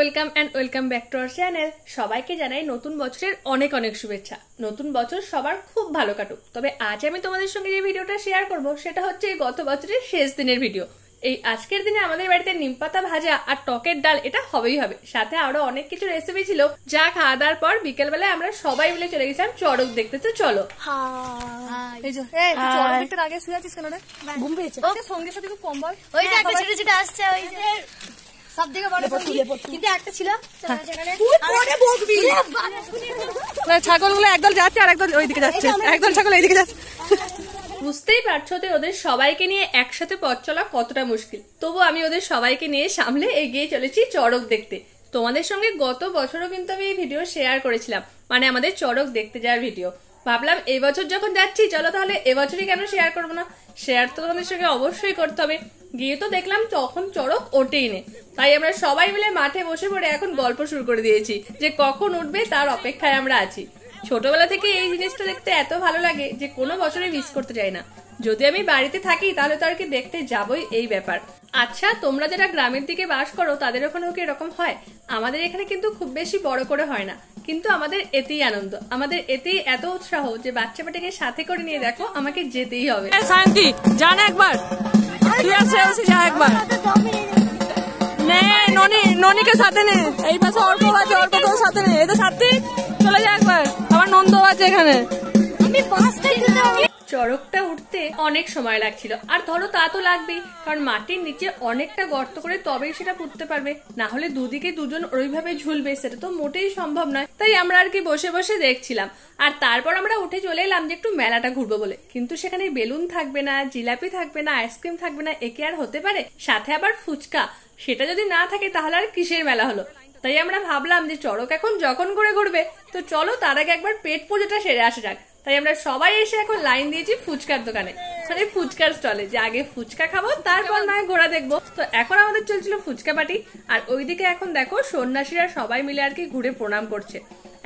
Welcome and welcome back to our channel. সবাইকে জানাই নতুন বছরের অনেক অনেক শুভেচ্ছা। নতুন বছর সবার খুব ভালো কাটুক। তবে আজ আমি তোমাদের সঙ্গে যে ভিডিওটা শেয়ার করব সেটা হচ্ছে গত বছরের শেষ দিনের ভিডিও। এই আজকের দিনে আমাদের বাড়িতে নিমপাতা ভাজা আর টকের ডাল এটা হবেই হবে, সাথে আরো অনেক কিছু রেসিপি ছিল। যা খাওয়া দাওয়ার পর বিকেলবেলায় আমরা সবাই মিলে চলে গেছিলাম চড়ক দেখতে। তো চলো। আগে শুয়ে আছিস কেন রে? ঘুম পেয়েছে সঙ্গে সাথে খুব কম্বল ওই যে একটা ছোট ছোট আসছে ওই যে সব থেকে বড় কিন্তু একটা ছিল ছাগলগুলো একদল যাচ্ছে আর একদল ওইদিকে যাচ্ছে, একদল ছাগল এইদিকে যাচ্ছে। বুঝতেই পারছো ওদের সবাইকে নিয়ে একসাথে পথ চলা কতটা মুশকিল। তবু আমি ওদের সবাইকে নিয়ে সামলে এগিয়ে চলেছি চড়ক দেখতে। তোমাদের সঙ্গে গত বছরও কিন্তু আমি এই ভিডিও শেয়ার করেছিলাম, মানে আমাদের চড়ক দেখতে যাওয়ার ভিডিও। ভাবলাম এবছর যখন যাচ্ছি চলো তাহলে এবছরই কেন শেয়ার করবো না, শেয়ার তো তোমাদের সঙ্গে অবশ্যই করতে হবে। গিয়ে তো দেখলাম তখন চড়ক ওঠেই নেই, তাই আমরা সবাই মিলে মাঠে বসে পড়ে এখন গল্প শুরু করে দিয়েছি যে কখন উঠবে তার অপেক্ষায় আমরা আছি। ছোটবেলা থেকে এই জিনিসটা দেখতে এত ভালো লাগে যে কোনো বছরে মিস করতে চাই না। যদি আমি বাড়িতে থাকি তাহলে তো আর কি দেখতে যাবই, এই ব্যাপার। আচ্ছা, তোমরা যারা গ্রামের দিকে বাস করো তাদের ওখানেও কি এরকম হয়? আমাদের এখানে কিন্তু খুব বেশি বড় করে হয় না, কিন্তু আমাদের এতেই আনন্দ, আমাদের এতেই এত উৎসাহ যে বাচ্চা বাটিকে সাথে করে নিয়ে দেখো আমাকে যেতেই হবে। শান্তি জান একবার যা একবার নে ননিকে সাথে নে, এই পাশে অল্প আছে, অল্প তোর সাথে নে, এদের সাথে চলে যা একবার। আবার নন্দ আছে এখানে। চড়কটা উঠতে অনেক সময় লাগছিল, আর ধরো তা তো লাগবেই, কারণ মাটির নিচে অনেকটা গর্ত করে তবেই সেটা পুঁততে পারবে, না হলে দুদিকে দুজন ওইভাবে ঝুলবে সেটা তো মোটেই সম্ভব নয়। তাই আমরা আর কি বসে বসে দেখছিলাম, আর তারপর আমরা উঠে চলে এলাম যে একটু মেলাটা ঘুরবো বলে। কিন্তু সেখানে বেলুন থাকবে না, জিলাপি থাকবে না, আইসক্রিম থাকবে না, একে আর হতে পারে? সাথে আবার ফুচকা, সেটা যদি না থাকে তাহলে আর কিসের মেলা হলো? তাই আমরা ভাবলাম যে চড়ক এখন যখন করে ঘুরবে তো চলো তার আগে একবার পেট পুজোটা সেরে আসা যাক। তাই আমরা সবাই এসে এখন লাইন দিয়েছি ফুচকার দোকানে, মানে ফুচকার স্টলে, যে আগে ফুচকা খাবো তারপর না ঘোরা দেখবো। তো এখন আমাদের চলছিল ফুচকা পাটি, আর ওইদিকে এখন দেখো সন্ন্যাসীরা সবাই মিলে আর কি ঘুরে প্রণাম করছে।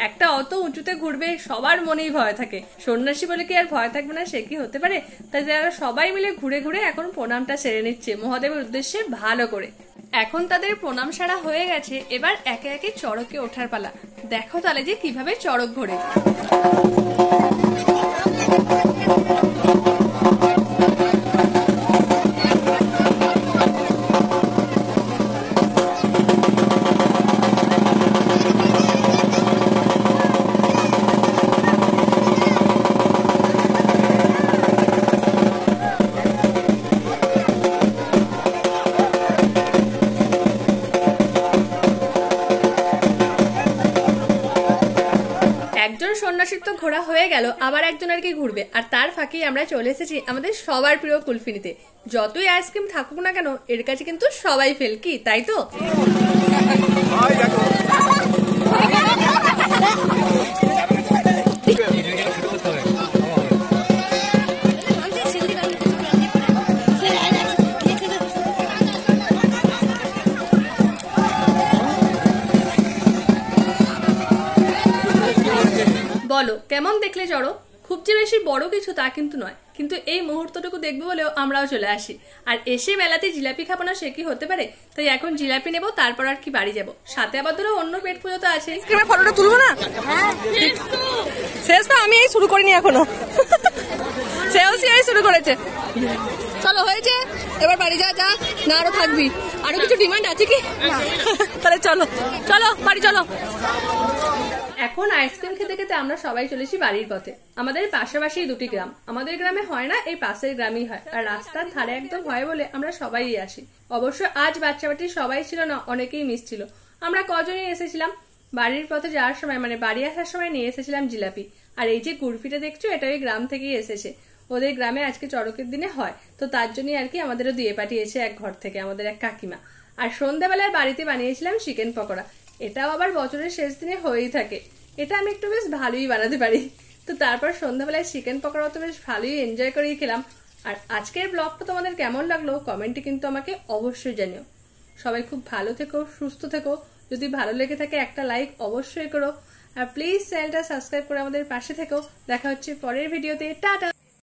একটা অত উঁচুতে ঘুরবে সবার মনেই ভয় থাকে, সন্ন্যাসী বলে কি আর ভয় থাকবে না? সে কি হতে পারে? তাই তারা সবাই মিলে ঘুরে ঘুরে এখন প্রণামটা সেরে নিচ্ছে মহাদেবের উদ্দেশ্যে ভালো করে। এখন তাদের প্রণাম সারা হয়ে গেছে, এবার একে একে চড়কে ওঠার পালা। দেখো তাহলে যে কিভাবে চড়ক ঘোরে। একজন সন্ন্যাসীর তো ঘোরা হয়ে গেল, আবার একজন আর কি ঘুরবে, আর তার ফাঁকেই আমরা চলে এসেছি আমাদের সবার প্রিয় কুলফি নিতে। যতই আইসক্রিম থাকুক না কেন এর কাছে কিন্তু সবাই ফেল, কি তাই তো? বলো কেমন দেখলে চড়ক? খুব যে বেশি বড় কিছু তা কিন্তু নয়, কিন্তু এই মুহূর্তটুকু দেখবো বলেও আমরাও চলে আসি। আর এসে মেলাতে জিলাপি খাবো না সে কি হতে পারে? তাই এখন জিলাপি নেবো, তারপর আর কি বাড়ি যাবো। সাথে আবার ধরো অন্য পেট পুজো তো আছে। ফটোটা তুলবো না? শেষ তো আমি এই শুরু করিনি এখনো, সেও শুরু করেছে। চলো হয়েছে, এবার বাড়ি যা যা, না আরো থাকবি? আরো কিছু ডিমান্ড আছে কি? তাহলে চলো চলো বাড়ি চলো। এখন আইসক্রিম খেতে খেতে আমরা সবাই চলেছি বাড়ির পথে। আমাদের পাশাপাশি দুটি গ্রাম, আমাদের গ্রামে হয় না, এই পাশের গ্রামেই হয়, আর রাস্তার ধারে একদম হয় বলে আমরা সবাই আসি। অবশ্য আজ বাচ্চা বাটি সবাই ছিল না, অনেকেই মিস ছিল। আমরা কজনই এসেছিলাম। বাড়ির পথে যাওয়ার সময় মানে বাড়ি আসার সময় নিয়ে এসেছিলাম জিলাপি, আর এই যে কুলফিটা দেখছো এটা ওই গ্রাম থেকেই এসেছে। ওদের গ্রামে আজকে চড়কের দিনে হয়, তো তার জন্যই আর কি আমাদেরও দিয়ে পাঠিয়েছে এক ঘর থেকে আমাদের এক কাকিমা। আর সন্ধ্যাবেলায় বাড়িতে বানিয়েছিলাম চিকেন পকোড়া, এটাও আবার বছরের শেষ দিনে হয়েই থাকে। এটা আমি একটু বেশ ভালোই বানাতে পারি। তো তারপর সন্ধ্যাবেলায় চিকেন পকোড়া তো বেশ ভালোই এনজয় করেই খেলাম। আর আজকের ব্লগটা তোমাদের কেমন লাগলো কমেন্টে কিন্তু আমাকে অবশ্যই জানিও। সবাই খুব ভালো থেকো, সুস্থ থেকো। যদি ভালো লেগে থাকে একটা লাইক অবশ্যই করো, আর প্লিজ চ্যানেলটা সাবস্ক্রাইব করে আমাদের পাশে থেকো। দেখা হচ্ছে পরের ভিডিওতে। টাটা।